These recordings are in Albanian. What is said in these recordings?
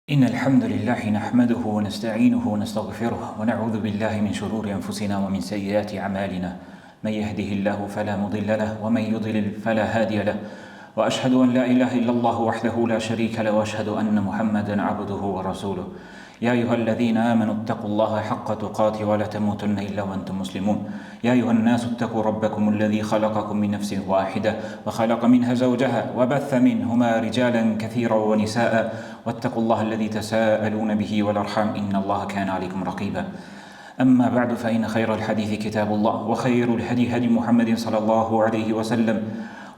إن الحمد لله نحمده ونستعينه ونستغفره ونعوذ بالله من شرور أنفسنا ومن سيئات أعمالنا من يهده الله فلا مضل له ومن يضلل فلا هادي له وأشهد أن لا إله إلا الله وحده لا شريك له وأشهد أن محمدا عبده ورسوله يا أيها الذين آمنوا اتقوا الله حق تقاته ولا تموتن إلا وأنتم مسلمون يا أيها الناس اتقوا ربكم الذي خلقكم من نفس واحدة وخلق منها زوجها وبث منهما رجالا كثيرا ونساء واتقوا الله الذي تساءلون به والأرحام إن الله كان عليكم رقيبا أما بعد فإن خير الحديث كتاب الله وخير الهدي هدي محمد صلى الله عليه وسلم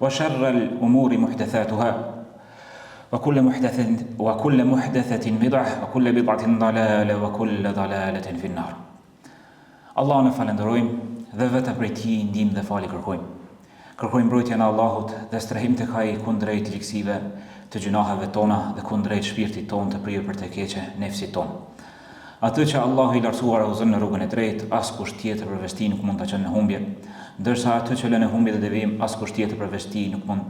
وشر الأمور محدثاتها وكل محدثة بدعة وكل بدعة ضلالة وكل ضلالة في النار. Allahun e falenderojmë dhe vetëm prej Tij ndihmë dhe falje kërkojmë. Kërkojmë mbrojtjen e Allahut dhe strehim tek Ai kundrejt ligjësive të gjunaheve tona dhe kundrejt shpirtit ton të prirur për të keqe, nefsit ton. Atë që Allahu i lartësuar e udhëzon në rrugën e drejtë, askush tjetër përveç Tij nuk mund ta çojë në humbje, ndërsa atë që lën në humbje dhe devijim, askush tjetër përveç Tij nuk mund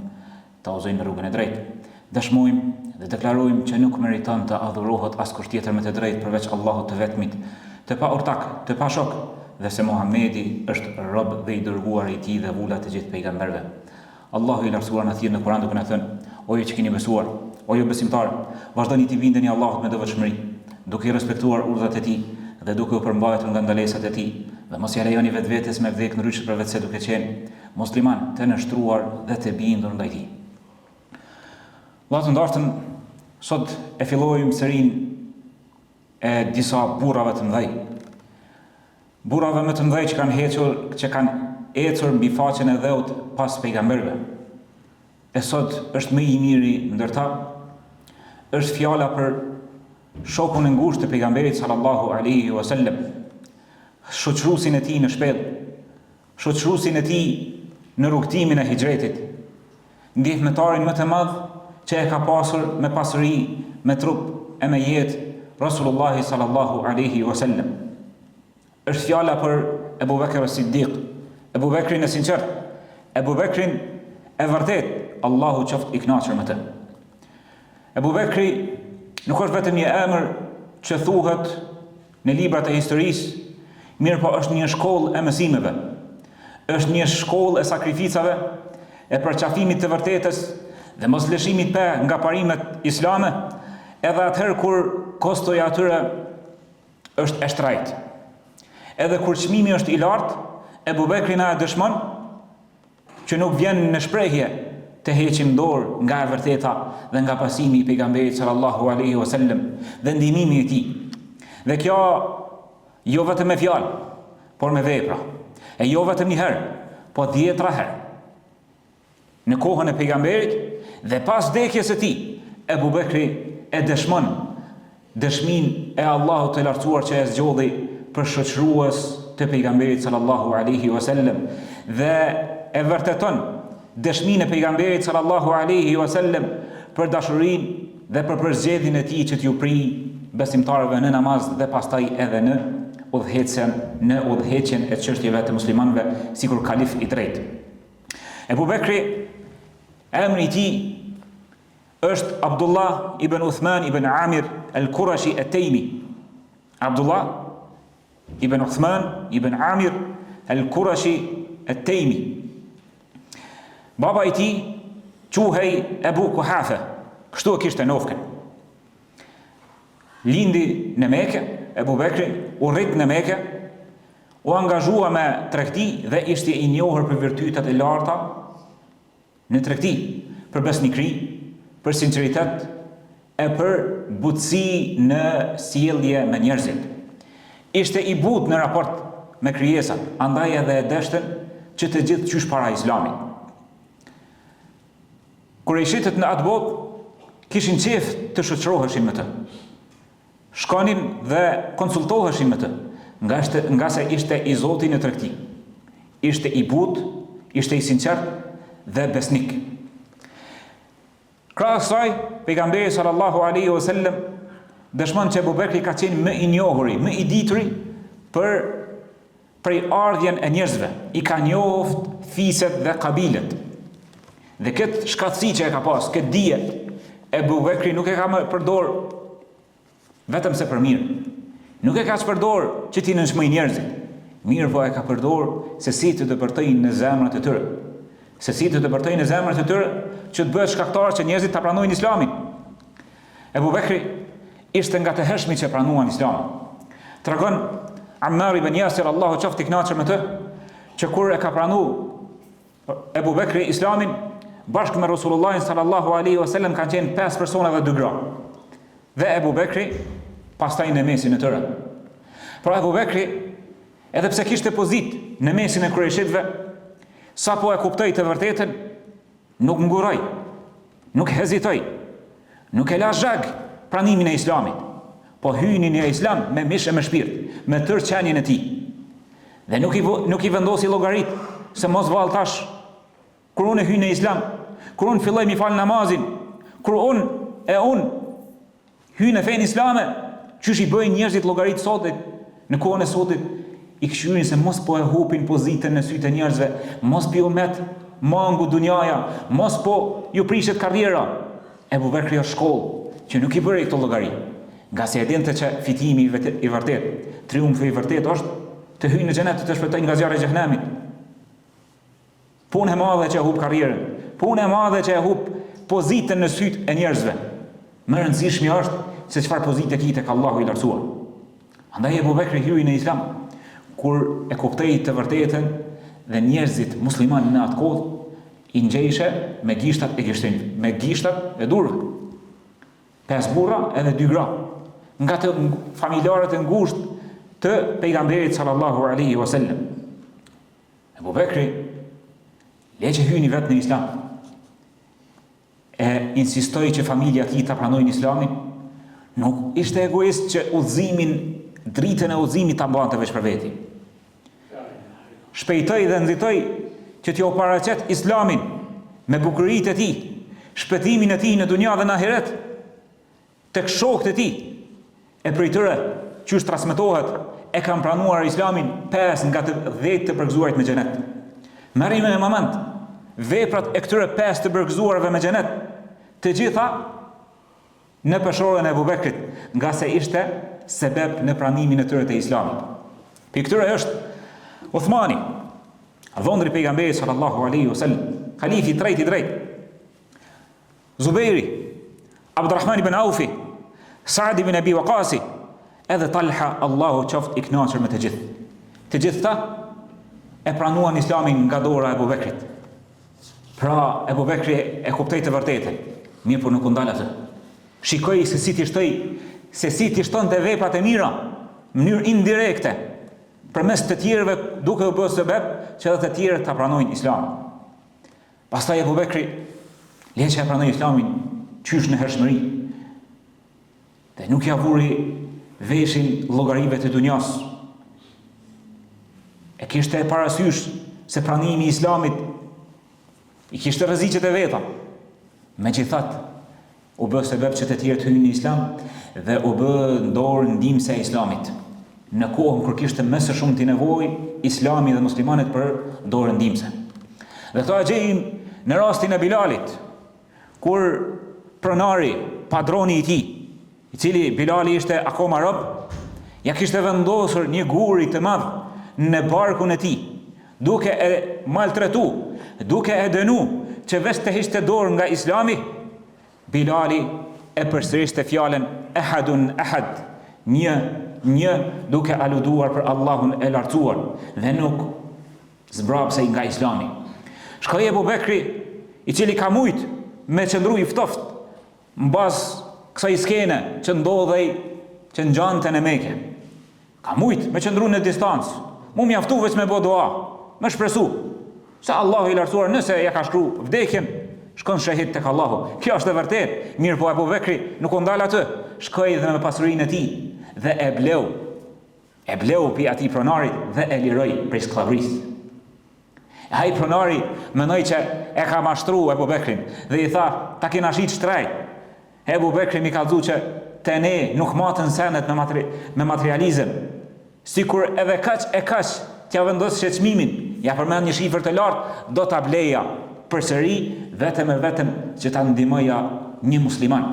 ta udhëzojë në rrugën e drejtë. Dëshmojmë dhe deklarojmë që nuk meriton të adhurohet askush tjetër me të drejtë përveç Allahut të vetmit, të pa ortak, të pa shok, dhe se Muhamedi është rob dhe i dërguar i Tij dhe vula të gjithë pejgamberëve. Allahu i lartësuar na thirr në Kur'an duke na thënë: O ju që keni besuar, o ju besimtarë, vazhdoni të bindeni Allahut me devotshmëri, duke i respektuar urdhat e Tij dhe duke u përmbajtur nga ndalesat e Tij, dhe mos ja lejoni vetvetes me vdekje në rryçe për vetëse duke qenë musliman të nështruar dhe të bindur ndaj Tij. Vllazë të ndartën, sot e fillojmë serinë e disa burrave të mëdhej. Burrave më të mëdhej që kanë ecur mbi faqen e dheut pas pejgamberëve. E sot është më i miri ndër ta, është fjala për shokun e ngushtë të pejgamberit sallallahu alaihi wasallam, shoqëruesin e tij në shpellë, shoqëruesin e tij në rrugtimin e hijretit, ndihmëtarin më të madh që e ka pasur me pasuri, me trup e me jetë Rasulullah sallallahu alaihi wasallam. Është fjala për Ebu Bekr as-Siddiq, Ebu Bekrin e sinqert, Ebu Bekrin e vërtet, Allahu qoftë i kënaqur me të. Ebu Bekri nuk është vetëm një emër që thuhet në librat e historisë, mirë po është një shkollë e mësimeve, është një shkollë e sakrificave, e përqafimit të vërtetës dhe mos lëshimit nga parimet islame, edhe atëherë kur kostoja atyre është e shtrajt. Edhe kur çmimi është i lartë, Ebu Bekri na dëshmon që nuk vjen në shprehje të heqim dorë nga e vërteta dhe nga pasimi i pejgamberit sallallahu alaihi wasallam dhe ndihmimi i tij. Dhe kjo jo vetëm me fjalë, por me vepra. E jo vetëm një herë, po 10 herë. Në kohën e pejgamberit dhe pas vdekjes së tij, Ebu Bekri e dëshmon dëshmin e Allahut të lartësuar që e zgjodhi për shoqërues të pejgamberit sallallahu alaihi wasallam dhe e vërteton dëshminë e pejgamberit sallallahu alaihi wasallam për dashurinë dhe për përzgjedhjen e tij që t'ju prij besimtarëve në namaz dhe pastaj edhe në udhëheqjen e çështjeve të muslimanëve sikur kalif i drejtë. Ebu Bekri, emri i tij është Abdullah ibn Uthman ibn Amir al-Qurashi at-Taymi. Abdullah ibn Uthman ibn Amir al-Qurashi at-Taymi. Baba i tij quhej Ebu Kuhafa, kështu e kishte nofkën. Lindi në Mekë, Ebu Bekri u rrit në Mekë, u angazhua me tregti dhe ishte i njohur për virtytet e larta në tregti, për besnikëri, për sinqeritet e për butësi në sjellje me njerëzit. Ishte i butë në raport me krijesat, andaj edhe e deshtën që të gjithë qysh para Islamit. Kurejshitët në atë botë kishin qef të shoqëroheshin me të. Shkonin dhe konsultoheshin me të, nga se ishte i Zoti në tregti. Ishte i butë, ishte i sinqert dhe besnik. Krahas saj, pejgamberi sallallahu alaihi wasallam dëshmon që Ebu Bekri ka qenë më i njohuri, më i dituri prej ardhjen e njerëzve. I ka njoft fiset dhe kabilet. Dhe këtë shkatësi që e ka pas, këtë dije, Ebu Bekri nuk e ka më përdor vetëm se për mirë. Nuk e ka përdor që ti nënshmoj njerëzit. Mirë po e ka përdor se si të depërtojnë në zemrat e tyre. Se si të depërtojnë në zemrat e tyre që të bëhet shkaktar që njerëzit ta pranojnë Islamin. Ebu Bekri ishte nga të hershmi që pranuan Islamin. Tregon Ammar ibn Yasir, Allahu qoftë i kënaqur me të, që kur e ka pranuar Ebu Bekri Islamin, bashkë me Rasulullahin sallallahu alaihi wasallam kanë qenë 5 persona dhe 2 gra. Dhe Ebu Bekri pastaj në mesin e tyre. Pra Ebu Bekri, edhe pse kishte pozitë në mesin e kurajshitëve, sapo e kuptoi të vërtetën, nuk nguroi, nuk hezitoi, nuk e la zhag pranimin e Islamit, po hyni në Islam me mish e me shpirt, me tërë qenien e tij. Dhe nuk i vendosi llogarit se mos vall tash kur unë hyj në Islam, kur unë filloj mi fal namazin, kur unë hyj në fenë islame, çush i bëjnë njerëzit llogarit sot në kohën e sotit, i këshyrin se mos po e hupin pozitën në sytë e njerëzve, mos pi umet mangu dunjaja, mos po ju prishet karriera. Ebu Bekri është shkollë që nuk i bëri këto llogari, nga se e dinte që fitimi i vërtet, triumfi i vërtet është të hyjë në xhenet, të shpëtojë nga zjarri i xhenemit. Punë e madhe që e hub karrierën, punë e madhe që e hub pozitën në sytë e njerëzve. Më rëndësishmi është se çfarë pozite kite tek Allahu i lartësuar. Andaj Ebu Bekri hyroi në Islam kur e kuptoi të vërtetën dhe njerëzit muslimanë në atë kohë i ngjeshë me gishtat e gishtin, me gishtat e durrë. 5 burra edhe 2 gra, nga të familjarët e ngushtë të pejgamberit sallallahu alaihi wasallam. Ebu Bekri le që hyni vetë në Islam, e insistoi që familja e tij ta pranojnë Islamin, nuk ishte egoist që udhëzimin, dritën e udhëzimit ta mbante veç për veti. Shpejtoi dhe nxitoi që t'ju paraqet Islamin me bukuritë e tij, shpëtimin e tij në dunja dhe në ahiret, tek shokët e tij. E prej tyre që transmetohet e kanë pranuar Islamin 5 nga të 10 të përgëzuarit me xhenet. Merrime në moment veprat e këtyre 5 të përgëzuarve me xhenet, të gjitha në peshorën e Ebu Bekrit, nga se ishte sebeb në pranimin e tyre të Islamit. Për këtyre është Uthmani, dhondri pejgamberit sallallahu alaihi wasallam, khalifi i drejt, Zubairi, Abdurrahman ibn Aufi, Sa'd ibn Abi Waqasi, edhe Talha, Allahu qoftë i kënaqur me të gjithë. Të gjithë ta e pranuan Islamin nga dora e Ebu Bekrit. Pra Ebu Bekri e kuptoi të vërtetën, mirë por nuk u ndal atë. Shikoi se si ti shtonte veprat e mira në mënyrë indirekte, përmes të tjerëve duke u bërë sebeb që edhe të tjerë ta pranojnë Islamin. Pastaj Ebu Bekri le që e pranoi Islamin qysh në hershmëri. Dhe nuk ja vuri veshin llogarive të dunjas. E kishte parasysh se pranimi i Islamit i kishte rreziqet e veta. Megjithatë, u bë sebeb që të tjerë të hyjnë në Islam dhe u bë dorë ndihmëse e Islamit. Në kohën kur kishte më së shumti nevojë Islami dhe muslimanët për dorë ndihmëse. Dhe këto e gjejmë në rastin e Bilalit, kur pronari, padroni i tij, i cili Bilali ishte akoma rob, ja kishte vendosur një guri të madh në barkun e tij, duke e maltretu, duke e dënu që veç të hiqte dorë nga Islami. Bilali e përsërishte fjalën ehadun ehad, një duke aluduar për Allahun e lartësuar dhe nuk zbrapsej nga Islami. Shkoi Ebu Bekri, i cili ka mujt me qëndru i ftoft mbas kësaj skene që ndodhej që ngjante në Mekë. Ka mujt me qëndru në distancë, mu mjaftu veç me bë dua, me shpresu se Allahu i lartësuar nëse ja ka shkruar vdekjen, shkon shahid tek Allahu. Kjo është e vërtet. Mirë po Ebu Bekri nuk u ndal atë, shkoi dhe me pasurinë e tij dhe e bleu pi atij pronarit dhe e liroi prej skllavërisë. Ai pronari mendoi që e ka mashtruar Ebu Bekrin dhe i tha, ta kena shit shtraj. Ebu Bekri mi ka thënë që te ne nuk matën senet me materializëm. Sikur edhe kaq t'ja vendos çmimin, ja përmend një shifër të lartë, do ta bleja përsëri vetëm që ta ndihmoja një musliman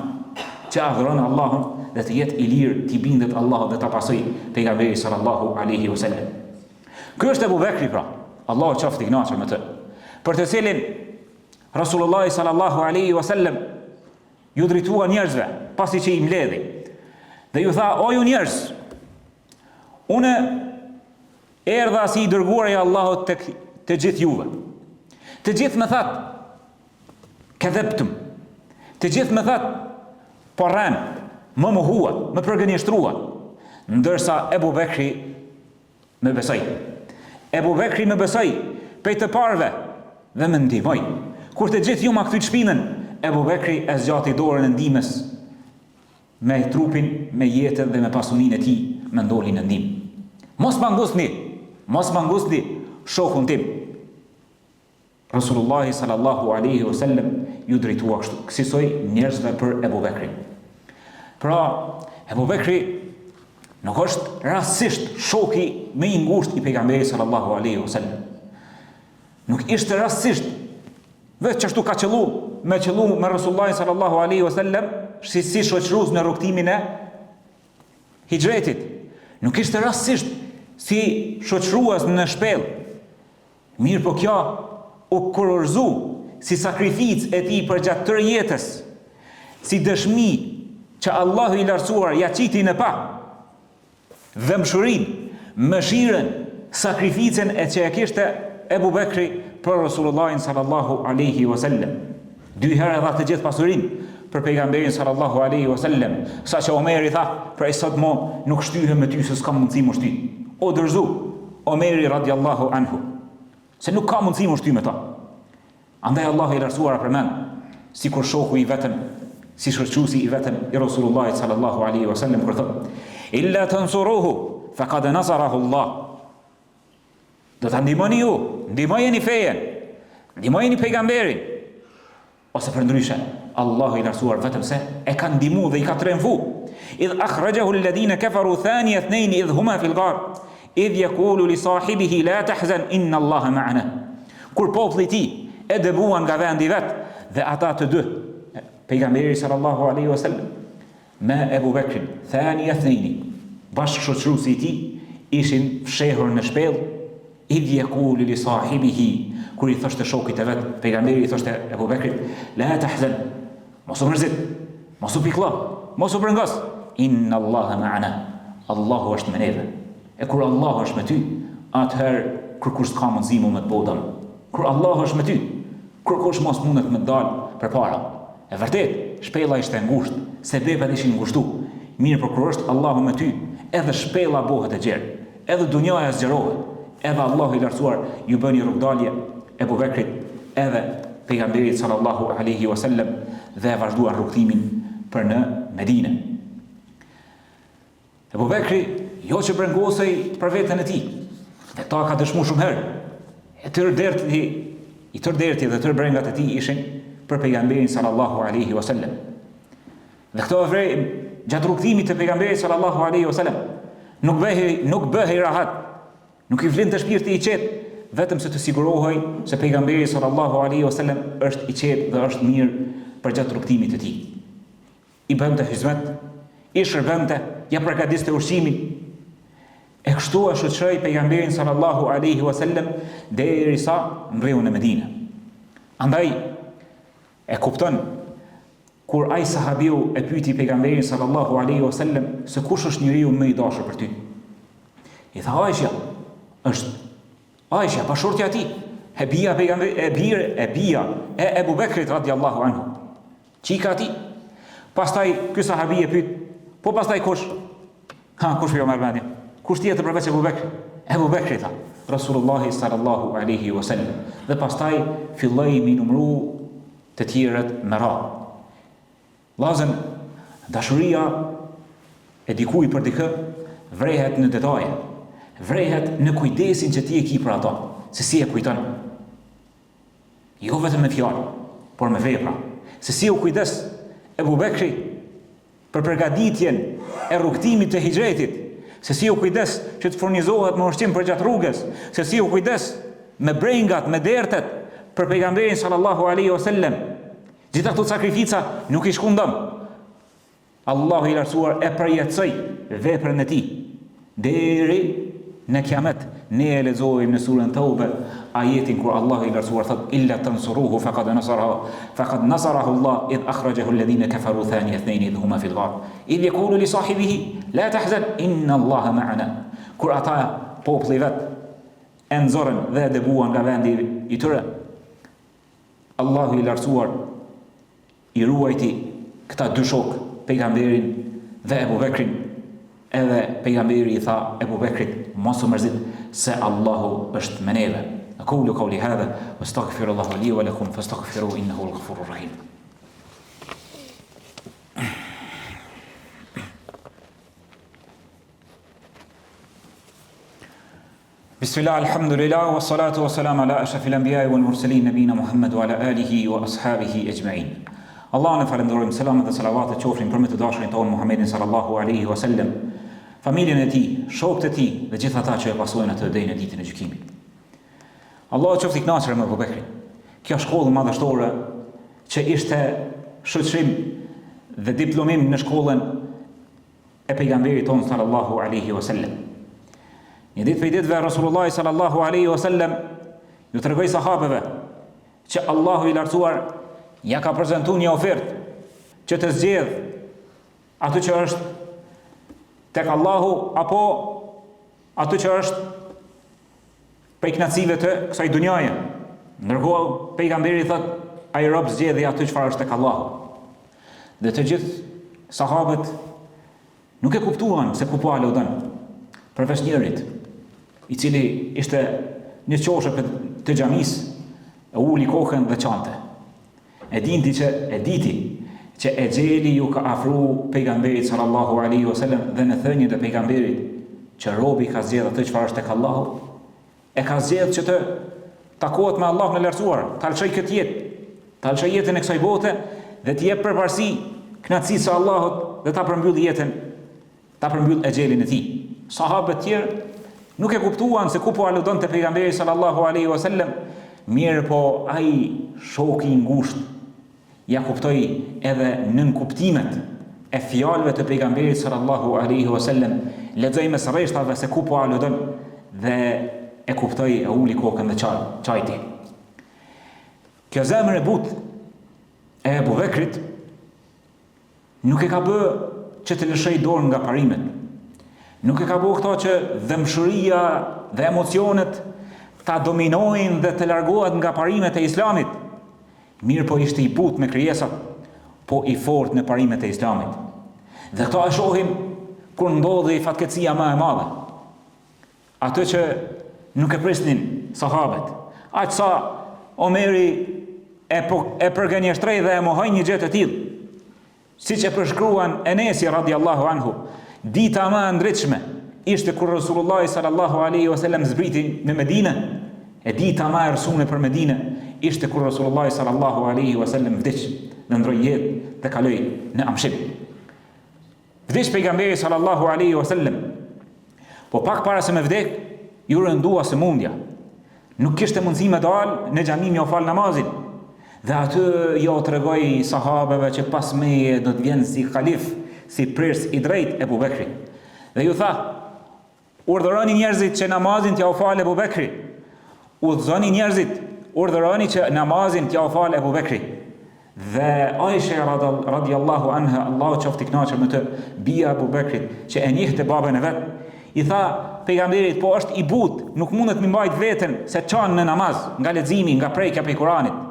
që adhuron Allahun dhe të jetë i lirë, t'i bindet Allahut dhe ta pasojë pejgamberi sallallahu alaihi wasallam. Ky është Abu Bekri pra, Allahu qoftë i kënaqur me të, për të cilin Rasulullah sallallahu alaihi wasallam ju drejtua njerëzve pasi që i mbledhi dhe ju tha: o ju njerëz, unë erdha si i dërguar i Allahut tek të gjithë juve. Të gjithë më thatë: kadhabtum. Të gjithë më thatë: porran, më mohuat, më përgënjeshtruat. Ndërsa Ebu Bekri më besoi. Ebu Bekri më besoi pej të parve dhe më ndihmoi. Kur të gjithë ju ma kthit shpinën, Ebu Bekri e zgjati dorën e ndihmës me trupin, me jetën dhe me pasuninë e tij, më ndoli në ndihmë. Mos ma ngusni shokun tim. Rasulullah sallallahu alaihi wasallam ju drejtua kështu, kësaj njerëzve për Ebu Bekrin. Pra, Ebu Bekri nuk është rastësisht shoku më i ngushtë i pejgamberit sallallahu alaihi wasallam. Nuk ishte rastësisht vetë çashtu ka qellu me Rasulullah sallallahu alaihi wasallam si shoqërues në rrugtimin e hijretit. Nuk ishte rastësisht si shoqërues në shpellë. Mirë po kjo u kurorzu si sakrificë e tij për gjatë tërë jetës, si dëshmi që Allahu i lartësuar ja qiti në pa dëmshurinë, mëshirën, sakrificën e që e kishte Ebu Bekri për Rasulullahin sallallahu alaihi wasallam. 2 herë dha të gjithë pasurinë për pejgamberin sallallahu alaihi wasallam, saqë Omeri tha: "Prej sot mo nuk shtyhem me ty se s'ka mundësi më shty." O dërzu Omeri radiallahu anhu, se nuk ka mundësi më shty me ta. Andaj Allahu i lartësuar përmend, si kur shoku i vetëm, si shoqëruesi i vetëm i Rasulullahit sallallahu alaihi wasallam kur thotë: "Illa tansuruhu faqad nasarahu Allah." Do ta ndihmoni ju, ndihmojeni fejen, ndihmojeni pejgamberin, ose për ndryshe, Allahu i lartësuar vetëm se e ka ndihmu dhe i ka tremfu. Idh akhrajahu alladhina kafaru thaniya ithnain idh huma fil ghar idh yaqulu li sahibihi la tahzan inna Allaha ma'ana. Kur populli i tij e dëbuan nga vendi vet dhe ata të dy, pejgamberi sallallahu alaihi wasallam me Ebu Bekrin, thaniya ithnain, bashkëshoqëruesi i tij, ishin fshehur në shpellë. Idh yaqulu li sahibihi, kur i thoshte shokit e vet, pejgamberi i thoshte Ebu Bekrit: la tahzan, mos u mërzit, mos u pikëllo, mos u brëngos, inna Allaha ma'ana, Allahu është me neve. E kur Allahu është me ty, atëherë kërkush s'ka mundësi mu me të bodëm. Kur Allahu është me ty, kërkush mos mundet me të dalë përpara. E vërtet, shpella ishte ngushtë, sebepet ishin ngushtu. Mirë, por kur është Allahu me ty, edhe shpella bëhet e gjerë, edhe dunjaja zgjerohet, edhe Allahu i lartësuar ju bëni rrugdalje Ebu Bekrit edhe pejgamberit sallallahu alaihi wasallam dhe vazhduan rrugtimin për në Medinë. Ebu Bekri jo që brengosej për veten e tij, dhe ta ka dëshmuar shumë herë. I tërë derti dhe tërë brengat e tij ishin për pejgamberin sallallahu alaihi wasallam. Dhe këto vrej gjatë rrugtimit të pejgamberit sallallahu alaihi wasallam nuk bëhej rahat, nuk i vlinte shpirti i qetë, vetëm se të sigurohej se pejgamberi sallallahu alaihi wasallam është i qetë dhe është mirë për gjatë rrugtimit të tij. I bënte hizmet, i shërbente, ja përgatiste ushqimin. E kështu e shoqëroi pejgamberin sallallahu alaihi wasallam derisa mbreu në Medinë. Andaj e kupton kur ai sahabiu e pyeti pejgamberin sallallahu alaihi wasallam se kush është njeriu më i dashur për ty. I tha: Aisha, bashortja e tij, e bia e Ebu Bekrit radiallahu anhu. Çika e tij. Pastaj ky sahabi e pyet: po pastaj kush? Kush jo merr mendje? Kush tjetër përveç Ebu Bekrit? Ebu Bekri tha, Rasulullahi sallallahu alaihi wasallam. Dhe pastaj filloi mi numëru të tjerët me radhë. Vllazën, dashuria e dikujt për dikë vrehet në detaje. Vrehet në kujdesin që ti e ki për ata, se si e kujton. Jo vetëm me fjalë, por me vepra. Se si u kujdes Ebu Bekri për përgatitjen e rrugtimit të hijretit, se si u kujdes që të furnizohet me ushqim për gjatë rrugës, se si u kujdes me brengat, me dertet për pejgamberin sallallahu alaihi wasallam. Gjitha këto sakrifica nuk i shkundëm. Allahu i lartësuar e përjetësoi veprën e tij deri në kiamet. Ne e lexojmë në surën Tauba ajetin kur Allahu i lartësuar thot illa tansuruhu faqad nasarahu Allah idh akhrajahu alladhina kafaru thani ithnain idh huma fil ghar idh yaqulu li sahibihi la tahzan inna Allaha ma'ana. Kur ata populli vet e nxorën dhe e dëbuan nga vendi i tyre, Allahu i lartësuar i ruajti këta dy shok, pejgamberin dhe Ebu Bekrin. Edhe pejgamberi i tha Ebu Bekrit, mos u mërzit se Allahu është me neve. Aqulu qawli hadha wastaghfirullaha li wa lakum fastaghfiruhu innahu al-ghafurur rahim. Bismillah, alhamdulillah, wa salatu wa salam ala ashrafil anbiya'i wal mursalin nabina Muhammad wa ala alihi wa ashabihi ajma'in. Allah në falenderojmë, selamet dhe salavatet qofshin për me të dashurin tonë Muhammedin sallallahu alaihi wa sallam, familjen e tij, shokët e tij dhe gjithë ata që e pasojnë atë deri në ditën e gjykimit. Allah qoftë i kënaqur me Abu Bekrin. Kjo shkollë madhështore që ishte shoqërim dhe diplomim në shkollën e pejgamberit tonë sallallahu alaihi wa sallam. Një ditë prej ditëve Rasulullah sallallahu alaihi wa sallam ju tregoi sahabeve që Allahu i lartësuar ja ka prezantuar një ofertë që të zgjedh atë që është tek Allahu apo atë që është prej kënaqësive të kësaj dunjaje. Ndërkohë pejgamberi thot ai rob zgjedhë atë çfarë është tek Allahu. Dhe të gjithë sahabët nuk e kuptuan se ku po aludon. Përveç njërit, i cili ishte një qoshë të xhamisë, e uli kokën dhe çante. E diti që e gjeli ju ka afru pejgamberit sallallahu alaihi wasallam dhe në thënjët e pejgamberit që robi ka zgjedhë atë çfarë është tek Allahu, e ka zgjedhë që të takohet me Allahun e lartësuar, ta lëshoj këtë jetë, ta lëshoj jetën e kësaj bote dhe të jep përparësi kënaqësisë së Allahut dhe ta përmbyll jetën, ta përmbyll exhelin e tij. Sahabët tjerë nuk e kuptuan se ku po aludonte pejgamberi sallallahu alaihi wasallam, mirë po ai shoku i ngushtë ja kuptoi edhe nën kuptimet e fjalëve të pejgamberit sallallahu alaihi wasallam, lexoi mes rreshtave se ku po aludon dhe e kuptoi, e uli kokën dhe çajti. Kjo zemër e butë e Abu Bekrit nuk e ka bë që të lëshoj dorën nga parimet. Nuk e ka bë këto që dëmshëria dhe emocionet ta dominojnë dhe të largohet nga parimet e Islamit. Mirë po ishte i butë me krijesat, po i fortë në parimet e Islamit. Dhe këto e shohim kur ndodhi fatkeqësia më e madhe. Ato që nuk e prisnin sahabët. Aq sa Omeri e përgënjeshtrej dhe e mohoi një gjë të tillë. Siç e përshkruan Enesi radiallahu anhu, dita më e ndritshme ishte kur Rasulullah sallallahu alaihi wasallam zbriti në Medinë, e dita më e rësuar për Medinë ishte kur Rasulullah sallallahu alaihi wasallam vdiq dhe ndroi jetë dhe kaloi në Amshib. Vdiq pejgamberi sallallahu alaihi wasallam, po pak para se me vdek, ju rëndua sëmundja. Nuk kishte mundësi me dalë në xhami me fal namazin. Dhe aty jo tregoi sahabeve që pas meje do të vjen si kalif, si pres i drejt Ebu Bekri. Dhe ju tha, urdhëroni njerëzit që namazin t'ja u falë Ebu Bekri. Udhëzoni njerëzit, urdhëroni që namazin t'ja u falë Ebu Bekri. Dhe Aisha radiallahu anha, Allahu qoftë i kënaqur me të, bia Ebu Bekrit, që e njihte babën e vet, i tha pejgamberit, po është i butë, nuk mundet me mbajt veten se çan në namaz, nga leximi, nga prekja prej Kuranit.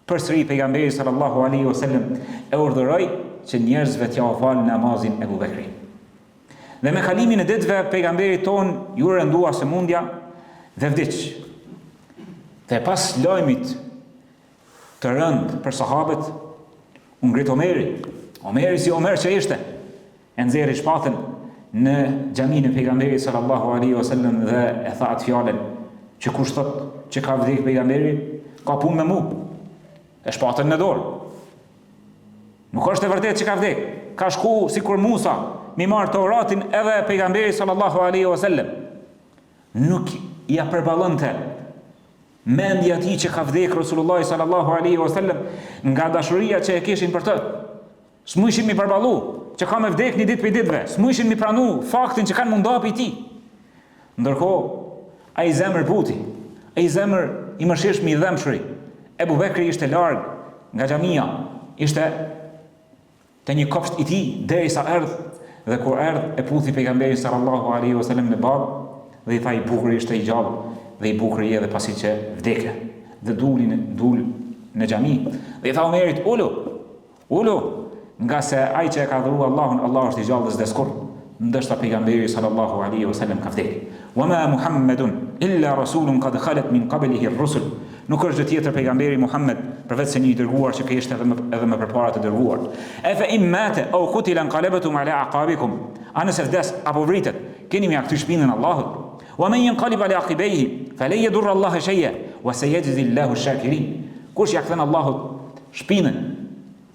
Përsëri pejgamberi sallallahu alaihi wasallam e urdhëroi që njerëzve t'ja u falë namazin Ebu Bekri. Dhe me kalimin e ditëve pejgamberit ton ju rëndua sëmundja dhe vdiq. Dhe pas lajmit të rënd për sahabët, u ngrit Omeri. Omeri si Omer që ishte, e nxjerri shpatën në xhamin e pejgamberit sallallahu alaihi wasallam dhe e tha atë fjalën që kush thot që ka vdekur pejgamberi, ka punë me mua. E shpatën në dorë. Nuk është e vërtetë që ka vdekur. Ka shku sikur Musa mi marr Teuratin edhe pejgamberi sallallahu alaihi wasallam. Nuk ja përballonte mendja e tij që ka vdekur Rasulullah sallallahu alaihi wasallam nga dashuria që e kishin për të. S'mu ishin mi përballu që ka me vdek një ditë për ditëve, s'mujshin mi pranu faktin që kanë munda për ti. Ndërkohë, a i zemër buti, a i zemër i mëshirshëm i dhëmshëri. Ebu Bekri ishte larg nga xhamia, ishte te një kopsht i tij derisa erdh, dhe kur erdh e puthi pejgamberin sallallahu alaihi wasallam në bab dhe i tha i bukur ishte i gjallë dhe i bukur i edhe pasi që vdekë. Dhe dul në xhami dhe i tha Omerit, ulu, nga se ai që e ka dhuruar Allahun, Allah është i gjallë dhe s'deskur, ndërsa pejgamberi sallallahu alaihi wasallam ka vdekur. Wa ma Muhammedun illa rasulun qad khalat min qablihi ar-rusul. Nuk është gjë tjetër pejgamberi Muhammed përveç se një i dërguar që kishte edhe më përpara të dërguar. Efa in mata aw qutila anqalabatum ala aqabikum. Nëse vdes apo vritet, keni me akthy shpinën Allahut. Wa man yanqalib ala aqibayhi falan yadurra Allah shay'a wa sayajzi Allahu ash-shakirin. Kush ja kthen Allahut shpinën,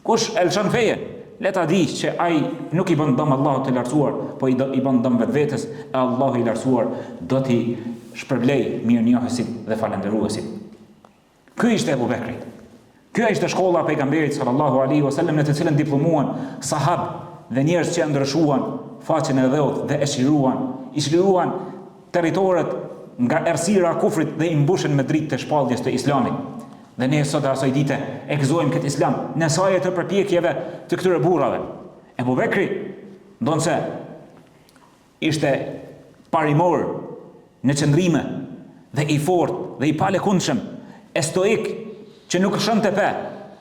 kush e lëshon feje, le ta di që ai nuk i bën dëm Allahut të lartësuar, po i bën dëm vetvetes, e Allahu i lartësuar do t'i shpërblej mirënjohësit dhe falënderuesit. Ky ishte Abu Bekri. Ky ishte shkolla e pejgamberit sallallahu alaihi wasallam në të cilën diplomuan sahab dhe njerëz që ndryshuan faqen e dheut dhe e shliruan territoret nga errësira e kufrit dhe i mbushën me dritë të shpalljes të islamit. Dhe ne sot asoj dite e gëzojmë këtë islam në saj të përpjekjeve të këtyre burrave. Abu Bekri ndonse ishte parimor në qëndrime dhe i fortë dhe i palekundshëm, e stoik që nuk shënte pe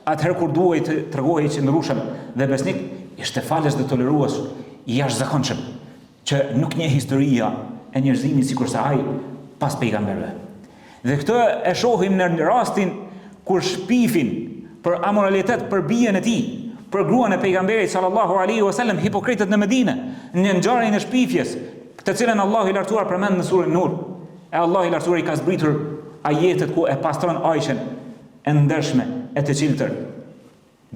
atëherë kur duhej të tregohej i qëndrueshëm dhe besnik, ishte falës dhe tolerues i jashtëzakonshëm që nuk njeh historia e njerëzimit sikur se ai pas pejgamberëve. Dhe këtë e shohim në rastin kur shpifin për amoralitet për bijen e tij, për gruan e pejgamberit sallallahu alaihi wasallam, hipokritët në Medinë, në ngjarjen e shpifjes, të cilën Allahu i lartuar përmend në surën Nur. E Allahu i lartuar i ka zbritur ajetet ku e pastron Aishën e ndershme e të ciltër,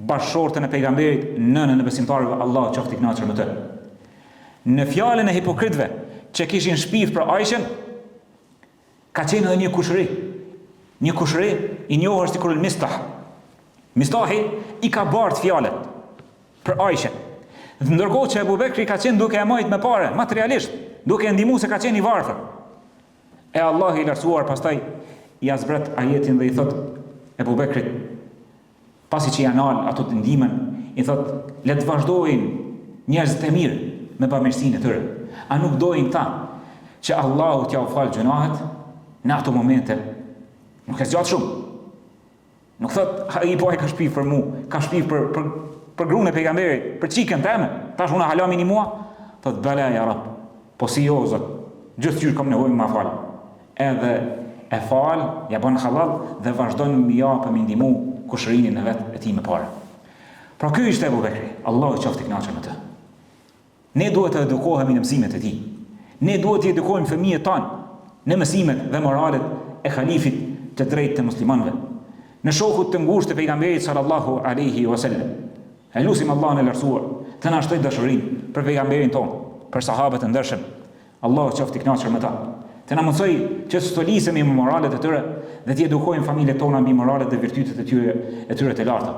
bashkëshortën e pejgamberit, nënën e besimtarëve, Allah qoftë i kënaqur me të. Në fjalën e hipokritëve që kishin shpif për Aishën, ka qenë edhe një kushëri i njohur si Kurul Mistah. Mistahi i ka bart fjalët për Aishën. Ndërkohë që Abu Bekri ka qenë duke e marrë me parë, materialisht, duke e ndihmuar se ka qenë i varfër. E Allah i lartësuar pastaj i azbret ajetin dhe i thot Abu Bekrit, pasi që janë alë ato të ndihmën, i thot, le të vazhdojnë njerëzit e mirë me bamirësinë e tyre. A nuk dojnë ta që Allahu t'ja u falë gjunahet në ato momente? Nuk e zgjatë shumë. Nuk thot, i po ai ka shpif për mu, ka shpif për gruan e pejgamberit, për çikën teme, tash unë halami një mua, thot, bela ja rab, po si jo zot, gjithë qyrë kam nevojë ma falë. Edhe e falë, ja bën halal dhe vazhdon më japë më ndihmu kushërinë në vetë e tij më parë. Pra ky ishte Abu Bekri, Allahu qoftë i kënaqur me të. Ne duhet të edukohemi në mësimet e tij. Ne duhet të edukojmë fëmijët tanë në mësimet dhe moralet e halifit të drejtë të muslimanëve, në shokut të ngushtë të pejgamberit sallallahu alaihi wasallam. Elusim Allahun e lartësuar të na shtojë dashurinë për pejgamberin tonë, për sahabët e ndershëm. Allahu qoftë i kënaqur me ta. Të na mundsoj që të stolisemi me moralet e tyre dhe të edukojmë familjet tona mbi moralet dhe virtytet e tyre të larta.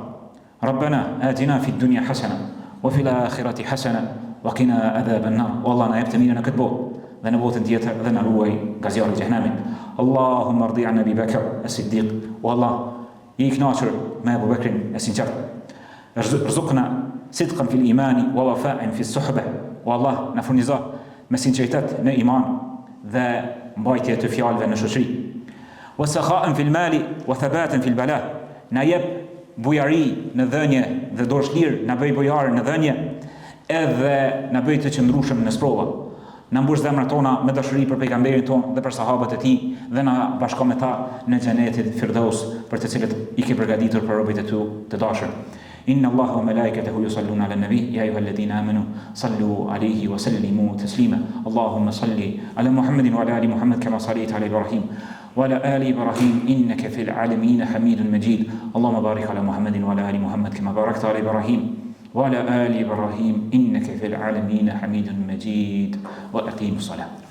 Rabbana atina fid dunya hasana wa fil akhirati hasana wa qina adhaban nar. Wallahu na jep të mirën në këtë botë dhe në botën tjetër dhe na ruaj nga zjarri i xhenemit. Allahumma ardi an Abi Bakr as-Siddiq. Wallahu i kënaqur me Abu Bekrin e sinqert. Rzuqna sidqan fil iman wa wafa'an fi as-suhbah. Wallahu na furnizo me sinqeritet në iman dhe mbajtje të fjalëve në shoqëri. Wa sakha'an fil mali wa thabatan fil bala. Na jep bujari në dhënje dhe dorëshlir, na bëj bujar në dhënje, edhe na bëj të qëndrueshëm në sprova. Na mbush zemrat tona me dashuri për pejgamberin ton dhe për sahabët e tij dhe na bashko me ta në xhenetin Firdaus, për të cilët i ke përgatitur për robët e tu të dashur. إن الله وملائكته يصلون على النبي يا أيها الذين آمنوا صلوا عليه وسلموا تسليما اللهم صل على محمد وعلى آل محمد كما صليت على إبراهيم وعلى آل إبراهيم إنك في العالمين حميد مجيد اللهم بارك على محمد وعلى آل محمد كما باركت على إبراهيم وعلى آل إبراهيم إنك في العالمين حميد مجيد وأقيموا الصلاة